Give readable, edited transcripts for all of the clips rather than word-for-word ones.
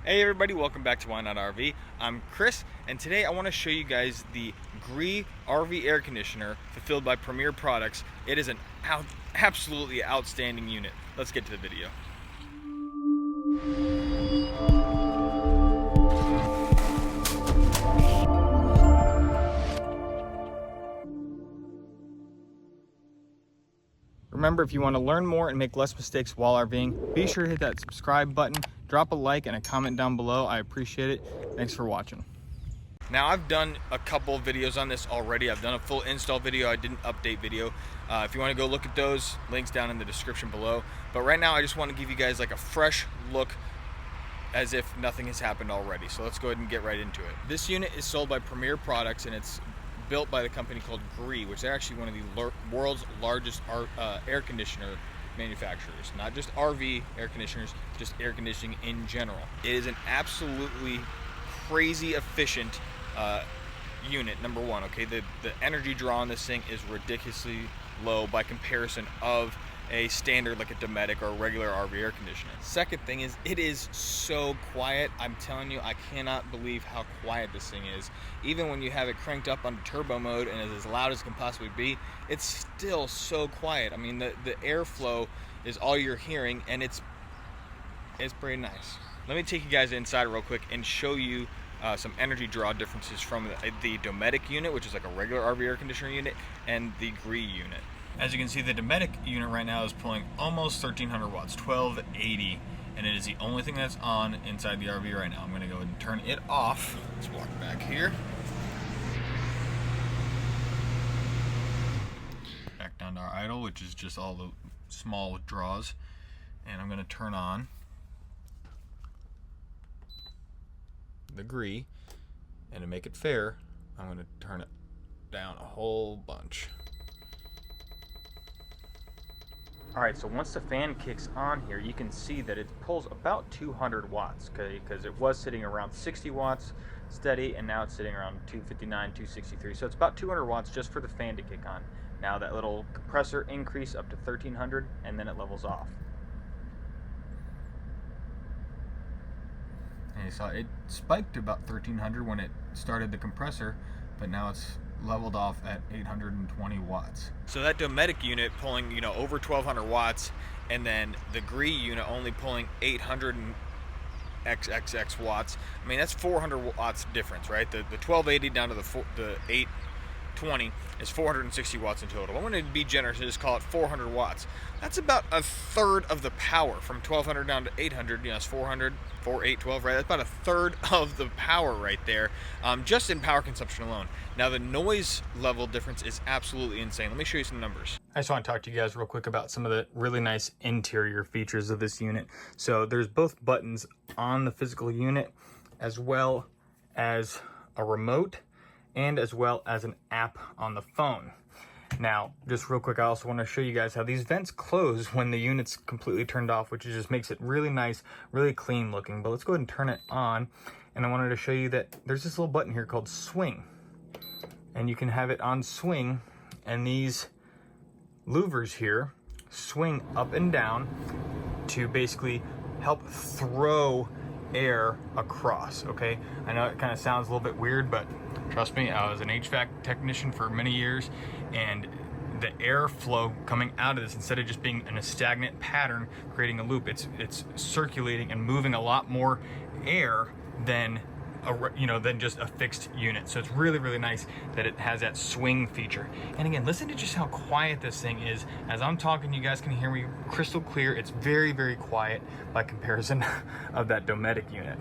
Hey everybody, welcome back to Why Not RV. I'm Chris, and today I want to show you guys the Gree RV air conditioner fulfilled by Premier Products. It is an absolutely outstanding unit. Let's get to the video. Remember, if you want to learn more and make less mistakes while RVing, be sure to hit that subscribe button, drop a like and a comment down below. I appreciate it. Thanks for watching. Now, I've done a couple videos on this already. I've done a full install video. I did an update video. If you want to go look at those, links down in the description below. But right now, I just want to give you guys like a fresh look as if nothing has happened already. So let's go ahead and get right into it. This unit is sold by Premier Products, and it's built by the company called Gree, which is actually one of the world's largest air conditioner manufacturers. Not just RV air conditioners, just air conditioning in general. It is an absolutely crazy efficient unit, number one. Okay, the energy draw on this thing is ridiculously low by comparison of a standard like a Dometic or a regular RV air conditioner. Second thing is, it is so quiet. I'm telling you, I cannot believe how quiet this thing is. Even when you have it cranked up on turbo mode and is as loud as it can possibly be, it's still so quiet. I mean, the airflow is all you're hearing, and it's pretty nice. Let me take you guys inside real quick and show you some energy draw differences from the Dometic unit, which is like a regular RV air conditioner unit, and the Gree unit. As you can see, the Dometic unit right now is pulling almost 1300 watts, 1280, and it is the only thing that's on inside the RV right now. I'm going to go ahead and turn it off. Let's walk back here. Back down to our idle, which is just all the small draws, and I'm going to turn on the Gree, and to make it fair, I'm going to turn it down a whole bunch. Alright, so once the fan kicks on here, you can see that it pulls about 200 watts, okay, because it was sitting around 60 watts steady, and now it's sitting around 259, 263. So it's about 200 watts just for the fan to kick on. Now that little compressor increase up to 1300, and then it levels off. And you saw it spiked about 1300 when it started the compressor, but now it's leveled off at 820 watts. So that Dometic unit pulling, over 1200 watts, and then the Gree unit only pulling 800 XXX watts. I mean, that's 400 watts difference, right? The 1280 down to the 820 is 460 watts in total. I'm going to be generous and just call it 400 watts. That's about a third of the power from 1200 down to 800. It's 400, 4, 8, 12, right? That's about a third of the power right there, just in power consumption alone. Now, the noise level difference is absolutely insane. Let me show you some numbers. I just want to talk to you guys real quick about some of the really nice interior features of this unit. So there's both buttons on the physical unit, as well as a remote, and as well as an app on the phone. Now, just real quick, I also want to show you guys how these vents close when the unit's completely turned off, which just makes it really nice, really clean looking. But let's go ahead and turn it on, and I wanted to show you that there's this little button here called swing, and you can have it on swing, and these louvers here swing up and down to basically help throw air across. Okay, I know it kind of sounds a little bit weird, but trust me, I was an HVAC technician for many years, and the airflow coming out of this, instead of just being in a stagnant pattern creating a loop, it's circulating and moving a lot more air than than just a fixed unit. So it's really, really nice that it has that swing feature. And again, listen to just how quiet this thing is. As I'm talking, you guys can hear me crystal clear. It's very, very quiet by comparison of that Dometic unit.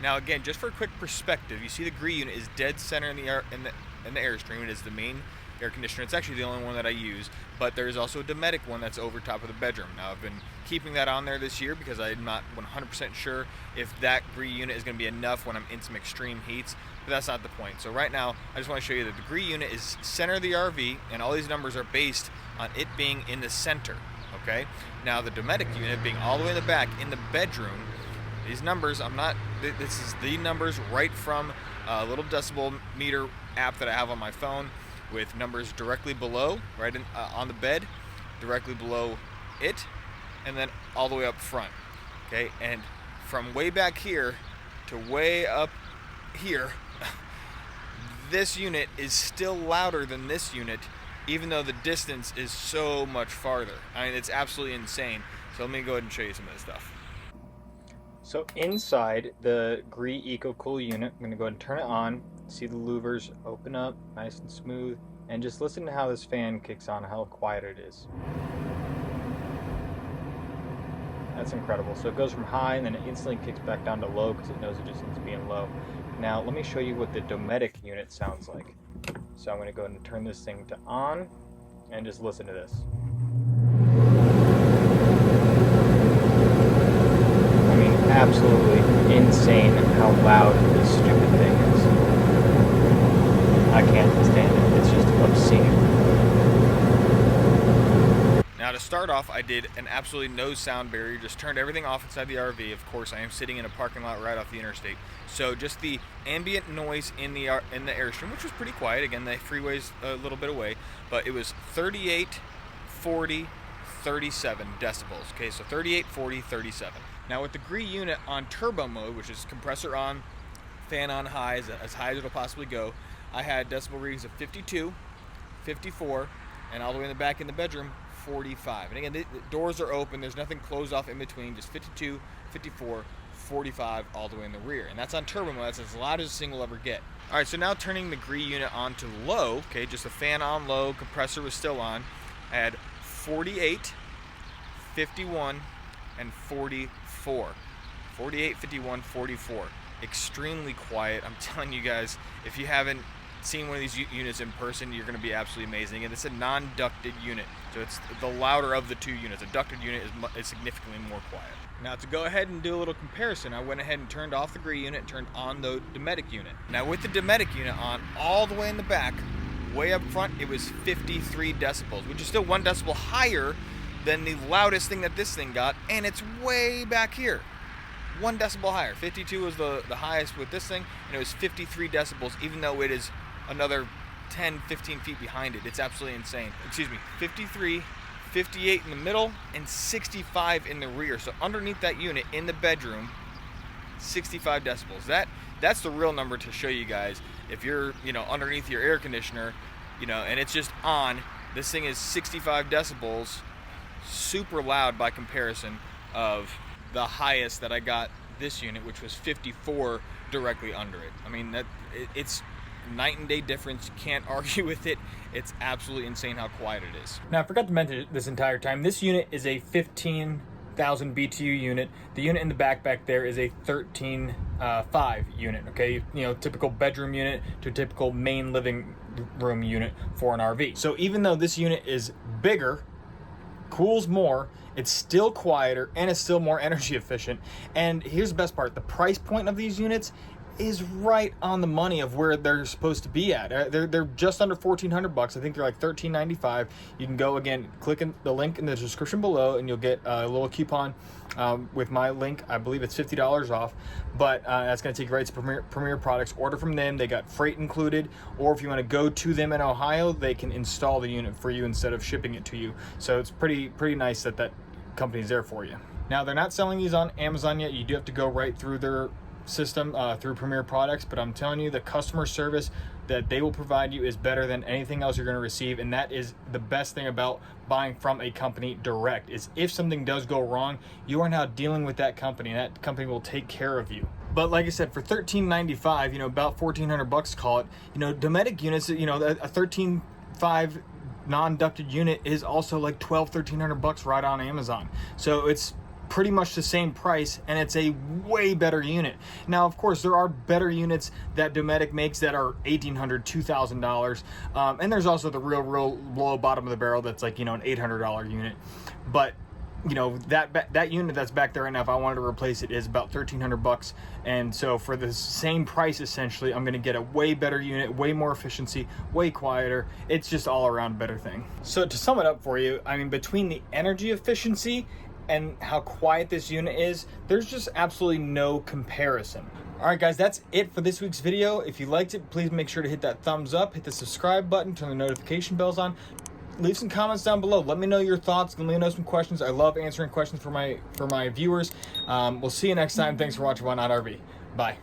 Now, again, just for a quick perspective, you see the Gree unit is dead center in the Airstream. It is the main air conditioner. It's actually the only one that I use, but there's also a Dometic one that's over top of the bedroom. Now, I've been keeping that on there this year because I'm not 100% sure if that Gree unit is going to be enough when I'm in some extreme heats, but that's not the point. So right now, I just want to show you that the Gree unit is center of the RV, and all these numbers are based on it being in the center, okay? Now, the Dometic unit being all the way in the back in the bedroom, these numbers, this is the numbers right from a little decibel meter app that I have on my phone, with numbers directly below, right on the bed, directly below it, and then all the way up front. Okay, and from way back here to way up here, this unit is still louder than this unit, even though the distance is so much farther. I mean, it's absolutely insane. So let me go ahead and show you some of this stuff. So inside the Gree EcoCool unit, I'm going to go ahead and turn it on, see the louvers open up nice and smooth, and just listen to how this fan kicks on, how quiet it is. That's incredible. So it goes from high and then it instantly kicks back down to low because it knows it just needs to be in low. Now let me show you what the Dometic unit sounds like. So I'm going to go ahead and turn this thing to on and just listen to this. I mean, absolutely insane how loud this stupid thing is. I can't stand it. It's just obscene. Now to start off, I did an absolutely no sound barrier, just turned everything off inside the RV. Of course, I am sitting in a parking lot right off the interstate. So just the ambient noise in the Airstream, which was pretty quiet. Again, the freeway's a little bit away, but it was 38, 40, 37 decibels. Okay, so 38, 40, 37. Now with the Gree unit on turbo mode, which is compressor on, fan on high, as high as it'll possibly go, I had decibel readings of 52, 54, and all the way in the back in the bedroom, 45. And again, the doors are open, there's nothing closed off in between, just 52, 54, 45 all the way in the rear. And that's on turbo mode. That's as loud as this thing will ever get. All right, so now turning the Gree unit on to low, okay, just the fan on low, compressor was still on. I had 48, 51, and 44. 48, 51, 44. Extremely quiet. I'm telling you guys, if you haven't seen one of these units in person, you're going to be absolutely amazing. And it's a non-ducted unit, so it's the louder of the two units. A ducted unit is significantly more quiet. Now to go ahead and do a little comparison, I went ahead and turned off the Gree unit and turned on the Dometic unit. Now with the Dometic unit on, all the way in the back, way up front, it was 53 decibels, which is still 1 decibel higher than the loudest thing that this thing got, and it's way back here. 1 decibel higher. 52 was the highest with this thing, and it was 53 decibels, even though it is another 10, 15 feet behind it. It's absolutely insane. Excuse me, 53, 58 in the middle, and 65 in the rear. So underneath that unit in the bedroom, 65 decibels. That's the real number to show you guys. If you're, underneath your air conditioner, and it's just on, this thing is 65 decibels, super loud by comparison of the highest that I got this unit, which was 54 directly under it. I mean, it's night and day difference. You can't argue with it. It's absolutely insane how quiet it is. Now, I forgot to mention this entire time, this unit is a 15,000 BTU unit. The unit in the back there is a 13.5 unit. Okay, typical bedroom unit to a typical main living room unit for an RV. So even though this unit is bigger, cools more, it's still quieter, and it's still more energy efficient. And here's the best part: the price point of these units is right on the money of where they're supposed to be at. They're just under $1,400. I think they're like $1,395. You can go, again, click in the link in the description below, and you'll get a little coupon with my link. I believe it's $50 off, but that's going to take you right to Premier Products. Order from them. They got freight included, or if you want to go to them in Ohio, they can install the unit for you instead of shipping it to you. So it's pretty nice that company's there for you. Now, they're not selling these on Amazon yet. You do have to go right through their system through Premier Products, but I'm telling you, the customer service that they will provide you is better than anything else you're going to receive. And that is the best thing about buying from a company direct, is if something does go wrong, you are now dealing with that company, and that company will take care of you. But like I said, for $1,395, about $1,400, call it, Dometic units, a 13.5 non-ducted unit is also like $1,200-$1,300 right on Amazon. So it's pretty much the same price, and it's a way better unit. Now, of course, there are better units that Dometic makes that are $1,800, $2,000, and there's also the real low bottom of the barrel that's like an $800 unit. But that unit that's back there right now, if I wanted to replace it, is about $1,300, and so for the same price, essentially, I'm going to get a way better unit, way more efficiency, way quieter. It's just all around better thing. So to sum it up for you, I mean, between the energy efficiency and how quiet this unit is, there's just absolutely no comparison. All right, guys, that's it for this week's video. If you liked it, please make sure to hit that thumbs up, hit the subscribe button, turn the notification bells on. leave some comments down below. Let me know your thoughts. Let me know some questions. I love answering questions for my viewers. We'll see you next time. Thanks for watching Why Not RV. Bye.